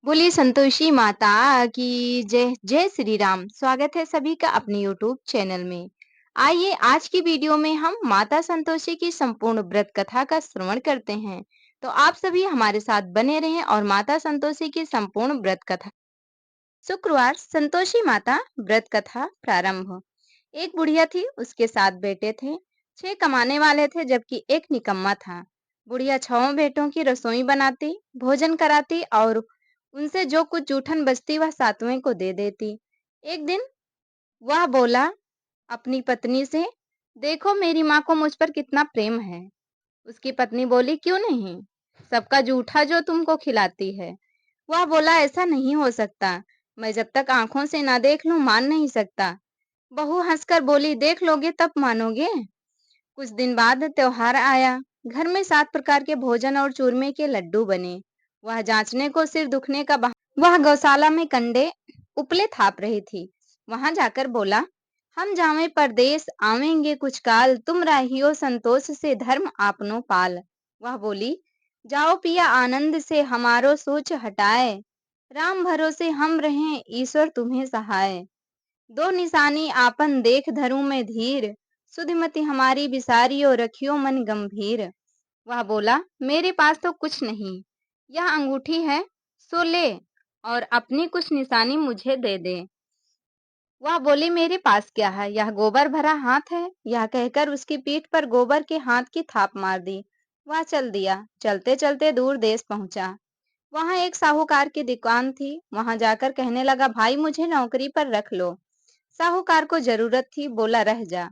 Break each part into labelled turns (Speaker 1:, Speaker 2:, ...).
Speaker 1: बोलिए संतोषी माता की जय जय श्री राम। स्वागत है सभी का अपने यूट्यूब चैनल में। आइए आज की वीडियो में हम माता संतोषी की संपूर्ण व्रत कथा का श्रवण करते हैं। तो आप सभी हमारे साथ बने रहें और माता संतोषी की संपूर्ण व्रत कथा। शुक्रवार संतोषी माता व्रत कथा प्रारंभ। एक बुढ़िया थी, उसके 7 बेटे थे। 6 कमाने वाले थे जबकि एक निकम्मा था। बुढ़िया 6 बेटों की रसोई बनाती, भोजन कराती और उनसे जो कुछ जूठन बचती वह 7वें को दे देती। एक दिन वह बोला अपनी पत्नी से, देखो मेरी माँ को मुझ पर कितना प्रेम है। उसकी पत्नी बोली, क्यों नहीं, सबका जूठा जो तुमको खिलाती है। वह बोला, ऐसा नहीं हो सकता, मैं जब तक आंखों से ना देख लूं मान नहीं सकता। बहू हंसकर बोली, देख लोगे तब मानोगे। कुछ दिन बाद त्योहार आया। घर में 7 प्रकार के भोजन और चूरमे के लड्डू बने। वह जांचने को सिर दुखने का वह गौशाला में कंडे उपले थाप रही थी। वहां जाकर बोला, हम जावे परदेस आवेंगे कुछ काल, तुम रहियो संतोष से धर्म आपनो पाल। वह बोली, जाओ पिया आनंद से हमारो सोच हटाए, राम भरोसे हम रहें ईश्वर तुम्हें सहाय। दो निशानी आपन देख धरूं मैं धीर, सुधिमति हमारी बिसारियो रखियो मन गंभीर। वह बोला, मेरे पास तो कुछ नहीं, यह अंगूठी है, सो ले और अपनी कुछ निशानी मुझे दे दे। वह बोली, मेरे पास क्या है, यह गोबर भरा हाथ है। यह कहकर उसकी पीठ पर गोबर के हाथ की थाप मार दी। वह चल दिया। चलते चलते दूर देश पहुंचा। वहां एक साहूकार की दुकान थी। वहां जाकर कहने लगा, भाई मुझे नौकरी पर रख लो। साहूकार को जरूरत थी, बोला रह जा।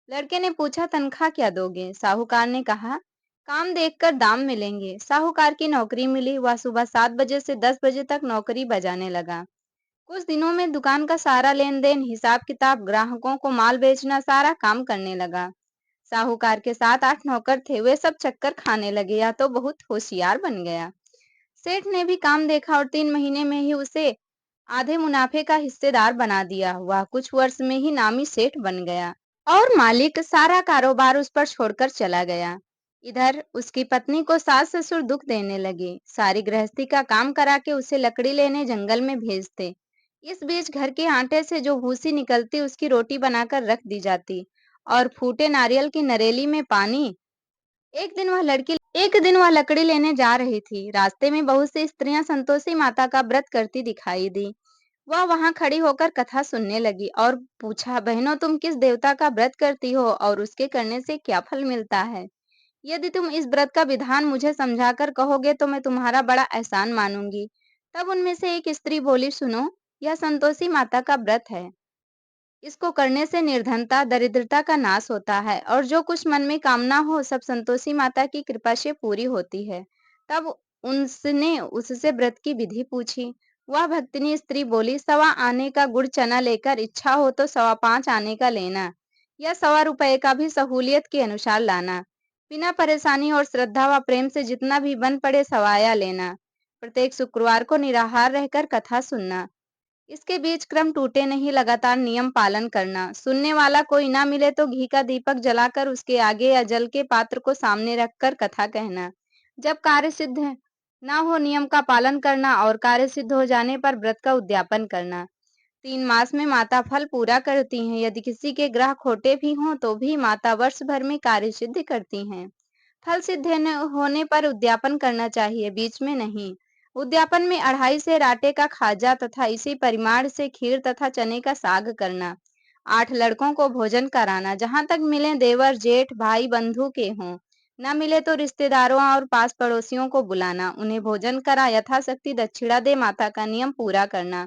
Speaker 1: लड़के ने पूछा, तनख्वाह क्या दोगे? साहूकार ने कहा, काम देखकर दाम मिलेंगे। साहूकार की नौकरी मिली। वह सुबह 7 बजे से 10 बजे तक नौकरी बजाने लगा। कुछ दिनों में दुकान का सारा लेन देन, हिसाब किताब, ग्राहकों को माल बेचना, सारा काम करने लगा। साहूकार के 7-8 नौकर थे, वे सब चक्कर खाने लगे, या तो बहुत होशियार बन गया। सेठ ने भी काम देखा और 3 महीने में ही उसे आधे मुनाफे का हिस्सेदार बना दिया। वह कुछ वर्ष में ही नामी सेठ बन गया और मालिक सारा कारोबार उस पर छोड़कर चला गया। इधर उसकी पत्नी को सास ससुर दुख देने लगे। सारी गृहस्थी का काम करा के उसे लकड़ी लेने जंगल में भेजते। इस बीच घर के आटे से जो भूसी निकलती उसकी रोटी बनाकर रख दी जाती और फूटे नारियल की नरेली में पानी। एक दिन वह लकड़ी लेने जा रही थी। रास्ते में बहुत सी स्त्रियां संतोषी माता का व्रत करती दिखाई दी। वह वहां खड़ी होकर कथा सुनने लगी और पूछा, बहनों तुम किस देवता का व्रत करती हो और उसके करने से क्या फल मिलता है? यदि तुम इस व्रत का विधान मुझे समझाकर कहोगे तो मैं तुम्हारा बड़ा एहसान मानूंगी। तब उनमें से एक स्त्री बोली, सुनो, यह संतोषी माता का व्रत है। इसको करने से निर्धनता दरिद्रता का नाश होता है और जो कुछ मन में कामना हो सब संतोषी माता की कृपा से पूरी होती है। तब उसने उससे व्रत की विधि पूछी। वह भक्तिनी स्त्री बोली, 1.25 आने का गुड़ चना लेकर, इच्छा हो तो 5.25 आने का लेना, या 1.25 रुपए का भी सहूलियत के अनुसार लाना। बिना परेशानी और श्रद्धा व प्रेम से जितना भी बन पड़े सवाया लेना। प्रत्येक शुक्रवार को निराहार रहकर कथा सुनना। इसके बीच क्रम टूटे नहीं, लगातार नियम पालन करना। सुनने वाला कोई ना मिले तो घी का दीपक जलाकर उसके आगे या जल के पात्र को सामने रखकर कथा कहना। जब कार्य सिद्ध ना हो नियम का पालन करना और कार्य सिद्ध हो जाने पर व्रत का उद्यापन करना। 3 मास में माता फल पूरा करती हैं। यदि किसी के ग्रह खोटे भी हों तो भी माता वर्ष भर में कार्य सिद्ध करती हैं। फल सिद्ध होने पर उद्यापन करना चाहिए, बीच में नहीं। उद्यापन में 2.5 सेर आटे का खाजा तथा इसी परिमाण से खीर तथा चने का साग करना। 8 लड़कों को भोजन कराना, जहां तक मिले देवर जेठ भाई बंधु के हों। न मिले तो रिश्तेदारों और पास पड़ोसियों को बुलाना, उन्हें भोजन करा यथाशक्ति दक्षिणा दे माता का नियम पूरा करना।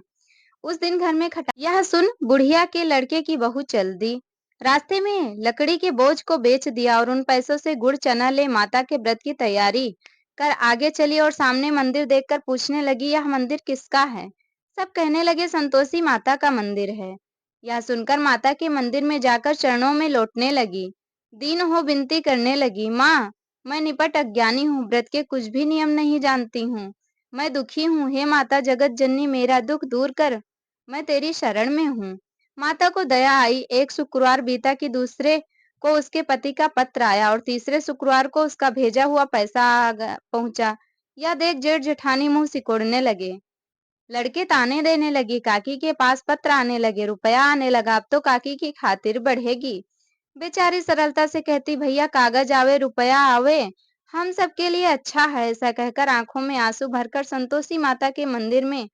Speaker 1: उस दिन घर में खटा यह सुन बुढ़िया के लड़के की बहू चल दी। रास्ते में लकड़ी के बोझ को बेच दिया और उन पैसों से गुड़ चना ले माता के व्रत की तैयारी कर आगे चली और सामने मंदिर देखकर पूछने लगी, यह मंदिर किसका है? सब कहने लगे, संतोषी माता का मंदिर है। यह सुनकर माता के मंदिर में जाकर चरणों में लौटने लगी। दीन हो विनती करने लगी, माँ मैं निपट अज्ञानी हूँ, व्रत के कुछ भी नियम नहीं जानती हूँ। मैं दुखी हूँ, हे माता जगत जननी मेरा दुख दूर कर, मैं तेरी शरण में हूँ। माता को दया आई। एक शुक्रवार बीता कि दूसरे को उसके पति का पत्र आया और तीसरे शुक्रवार को उसका भेजा हुआ पैसा पहुंचा। यह देख जेठ जेठानी मुंह सिकोड़ने लगे। लड़के ताने देने लगी, काकी के पास पत्र आने लगे, रुपया आने लगा, अब तो काकी की खातिर बढ़ेगी। बेचारी सरलता से कहती, भैया कागज आवे रुपया आवे, हम सबके लिए अच्छा है। ऐसा कहकर आंखों में आंसू भरकर संतोषी माता के मंदिर में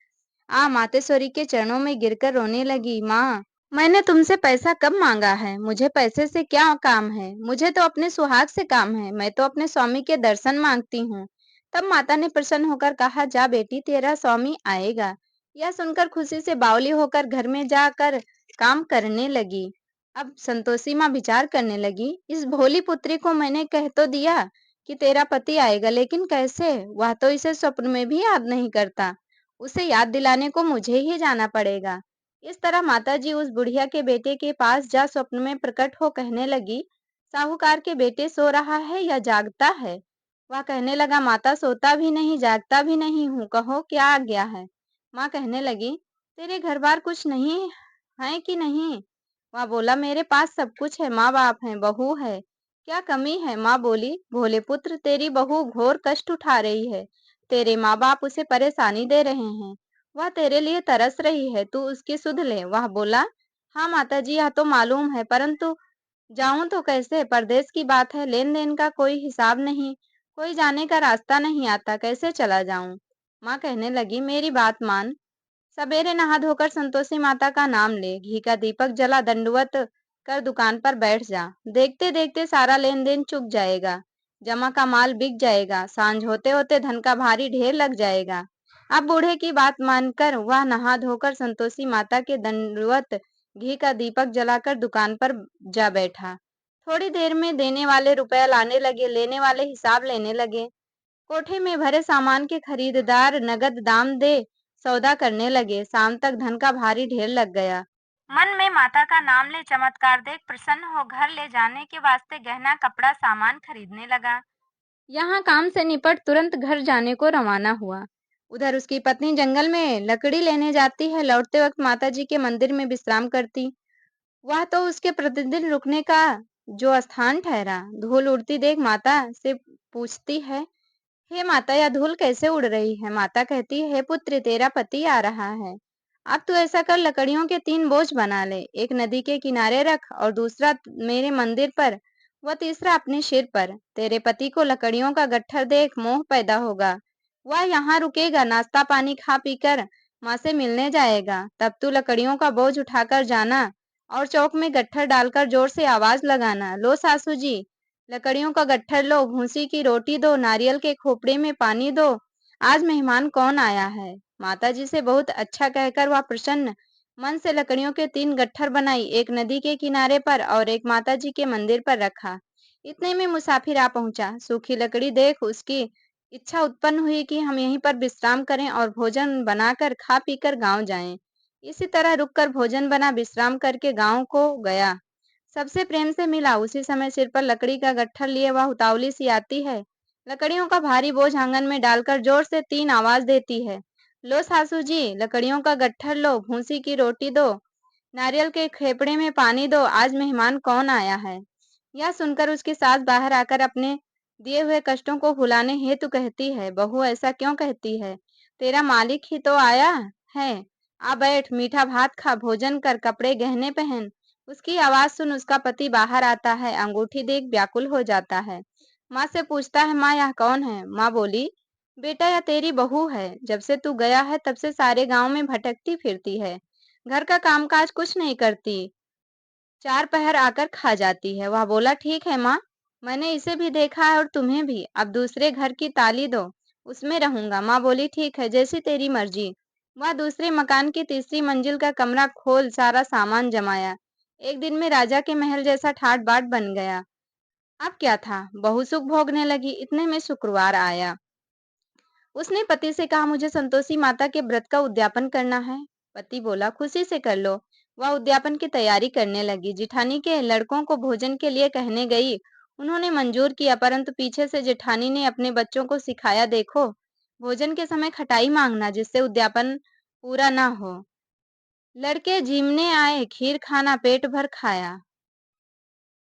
Speaker 1: मातेश्वरी के चरणों में गिरकर रोने लगी। माँ, मैंने तुमसे पैसा कब मांगा है? मुझे पैसे से क्या काम है? मुझे तो अपने सुहाग से काम है। मैं तो अपने स्वामी के दर्शन मांगती हूँ। तब माता ने प्रसन्न होकर कहा, जा बेटी, तेरा स्वामी आएगा। यह सुनकर खुशी से बावली होकर घर में जाकर काम करने लगी। अब संतोषी माँ विचार करने लगी, इस भोली पुत्री को मैंने कह तो दिया कि तेरा पति आएगा, लेकिन कैसे? वह तो इसे स्वप्न में भी याद नहीं करता। उसे याद दिलाने को मुझे ही जाना पड़ेगा। इस तरह माताजी उस बुढ़िया के बेटे के पास जा स्वप्न में प्रकट हो कहने लगी, साहूकार के बेटे सो रहा है या जागता है? वह कहने लगा, माता सोता भी नहीं जागता भी नहीं हूँ, कहो क्या आज्ञा है? माँ कहने लगी, तेरे घर बार कुछ नहीं है कि नहीं? वह बोला, मेरे पास सब कुछ है, माँ बाप है, बहू है, क्या कमी है? माँ बोली, भोले पुत्र, तेरी बहू घोर कष्ट उठा रही है, तेरे माँ बाप उसे परेशानी दे रहे हैं, वह तेरे लिए तरस रही है, तू उसकी सुध ले। वह बोला, हाँ माता जी, यह तो मालूम है, परंतु जाऊं तो कैसे? परदेश की बात है, लेन देन का कोई हिसाब नहीं, कोई जाने का रास्ता नहीं आता, कैसे चला जाऊं? माँ कहने लगी, मेरी बात मान, सवेरे नहा धोकर संतोषी माता का नाम ले, घी का दीपक जला, दंडवत कर दुकान पर बैठ जा। देखते देखते सारा लेन देन चुक जाएगा, जमा का माल बिक जाएगा, सांझ होते होते धन का भारी ढेर लग जाएगा। अब बूढ़े की बात मानकर वह नहा धोकर संतोषी माता के दंडवत घी का दीपक जलाकर दुकान पर जा बैठा। थोड़ी देर में देने वाले रुपया लाने लगे, लेने वाले हिसाब लेने लगे। कोठे में भरे सामान के खरीदार नगद दाम दे सौदा करने लगे। शाम तक धन का भारी ढेर लग गया। मन में माता का नाम ले, चमत्कार देख प्रसन्न हो घर ले जाने के वास्ते गहना कपड़ा सामान खरीदने लगा। यहाँ काम से निपट तुरंत घर जाने को रवाना हुआ। उधर उसकी पत्नी जंगल में लकड़ी लेने जाती है, लौटते वक्त माताजी के मंदिर में विश्राम करती। वह तो उसके प्रतिदिन रुकने का जो स्थान ठहरा। धूल उड़ती देख माता से पूछती है, हे माता, यह धूल कैसे उड़ रही है? माता कहती है, हे पुत्र, तेरा पति आ रहा है। अब तू ऐसा कर, लकड़ियों के 3 बोझ बना ले, एक नदी के किनारे रख और दूसरा मेरे मंदिर पर, वह तीसरा अपने सिर पर। तेरे पति को लकड़ियों का गट्ठर देख मोह पैदा होगा, वह यहाँ रुकेगा, नाश्ता पानी खा पीकर माँ से मिलने जाएगा। तब तू लकड़ियों का बोझ उठाकर जाना और चौक में गट्ठर डालकर जोर से आवाज लगाना, लो सासू जी, लकड़ियों का गट्ठर लो, भूसी की रोटी दो, नारियल के खोपड़े में पानी दो, आज मेहमान कौन आया है? माताजी से बहुत अच्छा कहकर वह प्रसन्न मन से लकड़ियों के 3 गट्ठर बनाई, एक नदी के किनारे पर और एक माताजी के मंदिर पर रखा। इतने में मुसाफिर आ पहुंचा। सूखी लकड़ी देख उसकी इच्छा उत्पन्न हुई कि हम यहीं पर विश्राम करें और भोजन बनाकर खा पीकर गांव जाएं। इसी तरह रुककर भोजन बना, विश्राम करके गांव को गया। सबसे प्रेम से मिला। उसी समय सिर पर लकड़ी का गट्ठर लिए वह उतावली सी आती है, लकड़ियों का भारी बोझ आंगन में डालकर जोर से 3 आवाज देती है, लो सासू जी, लकड़ियों का गट्ठर लो, भूसी की रोटी दो, नारियल के खेपड़े में पानी दो, आज मेहमान कौन आया है? यह सुनकर उसकी सास बाहर आकर अपने दिए हुए कष्टों को भुलाने हेतु कहती है, बहू ऐसा क्यों कहती है? तेरा मालिक ही तो आया है, आ बैठ, मीठा भात खा, भोजन कर, कपड़े गहने पहन। उसकी आवाज सुन उसका पति बाहर आता है, अंगूठी देख व्याकुल हो जाता है। माँ से पूछता है, माँ यह कौन है? माँ बोली, बेटा यह तेरी बहू है, जब से तू गया है तब से सारे गांव में भटकती फिरती है, घर का कामकाज कुछ नहीं करती, 4 पहर आकर खा जाती है। वह बोला, ठीक है माँ, मैंने इसे भी देखा है और तुम्हें भी, अब दूसरे घर की ताली दो, उसमें रहूंगा। माँ बोली, ठीक है, जैसी तेरी मर्जी। वह दूसरे मकान की तीसरी मंजिल का कमरा खोल सारा सामान जमाया। एक दिन में राजा के महल जैसा ठाट बाट बन गया। अब क्या था, बहू सुख भोगने लगी। इतने में शुक्रवार आया। उसने पति से कहा, मुझे संतोषी माता के व्रत का उद्यापन करना है। पति बोला, खुशी से कर लो। वह उद्यापन की तैयारी करने लगी। जिठानी के लड़कों को भोजन के लिए कहने गई। उन्होंने मंजूर किया, परंतु पीछे से जेठानी ने अपने बच्चों को सिखाया, देखो, भोजन के समय खटाई मांगना, जिससे उद्यापन पूरा ना हो। लड़के झिमने आए, खीर खाना, पेट भर खाया,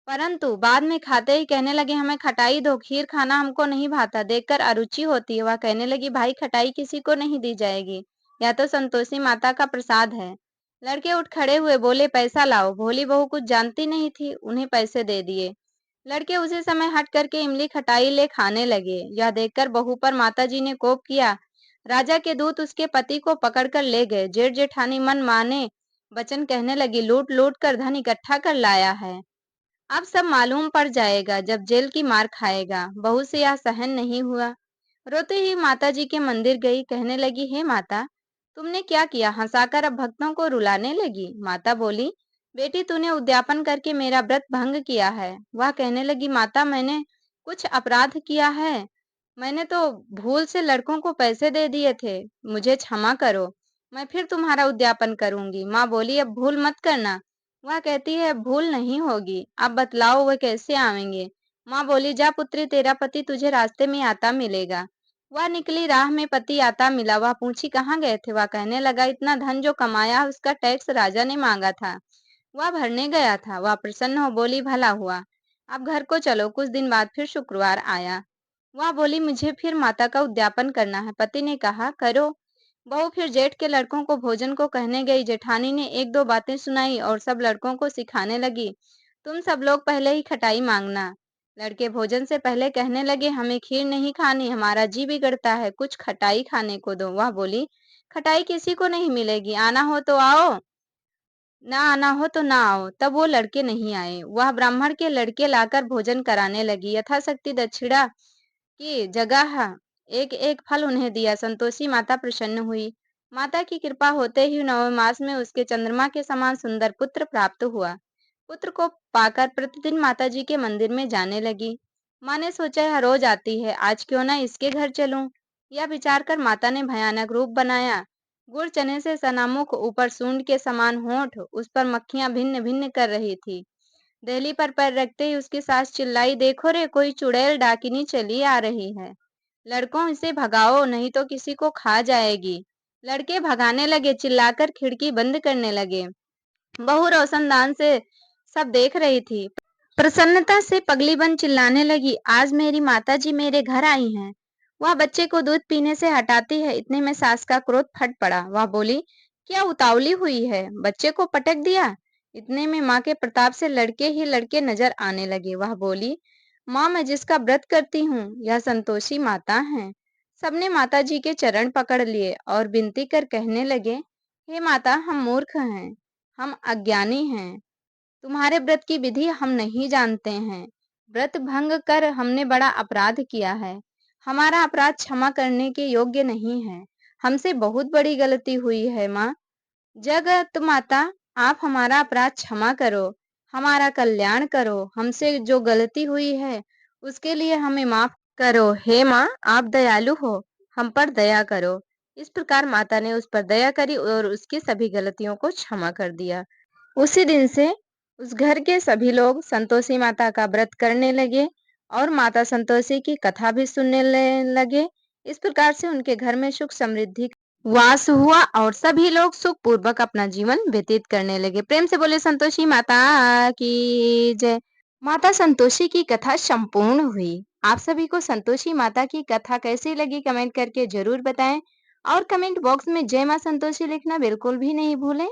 Speaker 1: परंतु बाद में खाते ही कहने लगे, हमें खटाई दो, खीर खाना हमको नहीं भाता, देखकर अरुचि होती है। वह कहने लगी, भाई खटाई किसी को नहीं दी जाएगी, या तो संतोषी माता का प्रसाद है। लड़के उठ खड़े हुए बोले, पैसा लाओ। भोली बहू कुछ जानती नहीं थी, उन्हें पैसे दे दिए। लड़के उसी समय हट करके इमली खटाई ले खाने लगे। यह देखकर बहू पर माताजी ने कोप किया। राजा के दूत उसके पति को पकड़कर ले गए। जेठ जेठानी मन माने वचन कहने लगी, लूट लूट कर धन इकट्ठा कर लाया है। अब सब मालूम पड़ जाएगा जब जेल की मार खाएगा। बहू से यह सहन नहीं हुआ। रोते ही माता जी के मंदिर गई। कहने लगी, हे माता, तुमने क्या किया? हंसाकर अब भक्तों को रुलाने लगी। माता बोली, बेटी तूने उद्यापन करके मेरा व्रत भंग किया है। वह कहने लगी, माता मैंने कुछ अपराध किया है। मैंने तो भूल से लड़कों को पैसे दे दिए थे। मुझे क्षमा करो, मैं फिर तुम्हारा उद्यापन करूंगी। माँ बोली, अब भूल मत करना। वह कहती है, भूल नहीं होगी। अब बतलाओ वह कैसे आवेंगे? माँ बोली, जा पुत्री, तेरा पति तुझे रास्ते में आता मिलेगा। वह निकली, राह में पति आता मिला। वह पूछी, कहाँ गए थे? वह कहने लगा, इतना धन जो कमाया उसका टैक्स राजा ने मांगा था, वह भरने गया था। वह प्रसन्न हो बोली, भला हुआ। अब घर को चलो। कुछ दिन बाद फिर शुक्रवार आया। वह बोली, मुझे फिर माता का उद्यापन करना है। पति ने कहा, करो। बहू फिर जेठ के लड़कों को भोजन को कहने गई। जेठानी ने एक दो बातें सुनाई और सब लड़कों को सिखाने लगी, तुम सब लोग पहले ही खटाई मांगना। लड़के भोजन से पहले कहने लगे, हमें खीर नहीं खानी, हमारा जी बिगड़ता है, कुछ खटाई खाने को दो। वह बोली, खटाई किसी को नहीं मिलेगी, आना हो तो आओ, ना आना हो तो ना आओ। तब वो लड़के नहीं आए। वह ब्राह्मण के लड़के लाकर भोजन कराने लगी। यथाशक्ति दक्षिणा की जगह एक एक फल उन्हें दिया। संतोषी माता प्रसन्न हुई। माता की कृपा होते ही 9वें मास में उसके चंद्रमा के समान सुंदर पुत्र प्राप्त हुआ। पुत्र को पाकर प्रतिदिन माता जी के मंदिर में जाने लगी। माँ ने सोचा, यह रोज आती है, आज क्यों ना इसके घर चलूं। यह विचार कर माता ने भयानक रूप बनाया। गुड़ चने से सनामुख, ऊपर सूंड के समान होंठ, उस पर मक्खियां भिन्न भिन्न कर रही थी। दहली पर पैर रखते ही उसकी सास चिल्लाई, देखो रे, कोई चुड़ैल डाकिनी चली आ रही है। लड़कों, इसे भगाओ, नहीं तो किसी को खा जाएगी। लड़के भगाने लगे, चिल्लाकर खिड़की बंद करने लगे। बहू रोशनदान से सब देख रही थी। प्रसन्नता से पगली बन चिल्लाने लगी, आज मेरी माताजी मेरे घर आई हैं। वह बच्चे को दूध पीने से हटाती है। इतने में सास का क्रोध फट पड़ा। वह बोली, क्या उतावली हुई है, बच्चे को पटक दिया। इतने में माँ के प्रताप से लड़के ही लड़के नजर आने लगे। वह बोली, माँ, मैं जिसका व्रत करती हूँ यह संतोषी माता है। सबने माता जी के चरण पकड़ लिए और विनती कर कहने लगे, हे माता, हम मूर्ख हैं, हम अज्ञानी हैं, तुम्हारे व्रत की विधि हम नहीं जानते हैं। व्रत भंग कर हमने बड़ा अपराध किया है। हमारा अपराध क्षमा करने के योग्य नहीं है। हमसे बहुत बड़ी गलती हुई है। माँ जगत माता, आप हमारा अपराध क्षमा करो, हमारा कल्याण करो। हमसे जो गलती हुई है उसके लिए हमें माफ करो। हे माँ, आप दयालु हो, हम पर दया करो। इस प्रकार माता ने उस पर दया करी और उसकी सभी गलतियों को क्षमा कर दिया। उसी दिन से उस घर के सभी लोग संतोषी माता का व्रत करने लगे और माता संतोषी की कथा भी सुनने लगे। इस प्रकार से उनके घर में सुख समृद्धि वास हुआ और सभी लोग सुख पूर्वक अपना जीवन व्यतीत करने लगे। प्रेम से बोले संतोषी माता की जय। माता संतोषी की कथा संपूर्ण हुई। आप सभी को संतोषी माता की कथा कैसी लगी कमेंट करके जरूर बताएं और कमेंट बॉक्स में जय मां संतोषी लिखना बिल्कुल भी नहीं भूलें।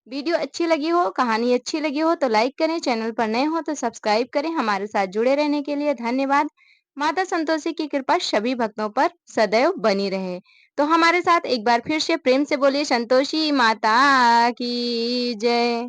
Speaker 1: वीडियो अच्छी लगी हो, कहानी अच्छी लगी हो तो लाइक करें, चैनल पर नए हो तो सब्सक्राइब करें। हमारे साथ जुड़े रहने के लिए धन्यवाद। माता संतोषी की कृपा सभी भक्तों पर सदैव बनी रहे। तो हमारे साथ एक बार फिर से प्रेम से बोलिए, संतोषी माता की जय।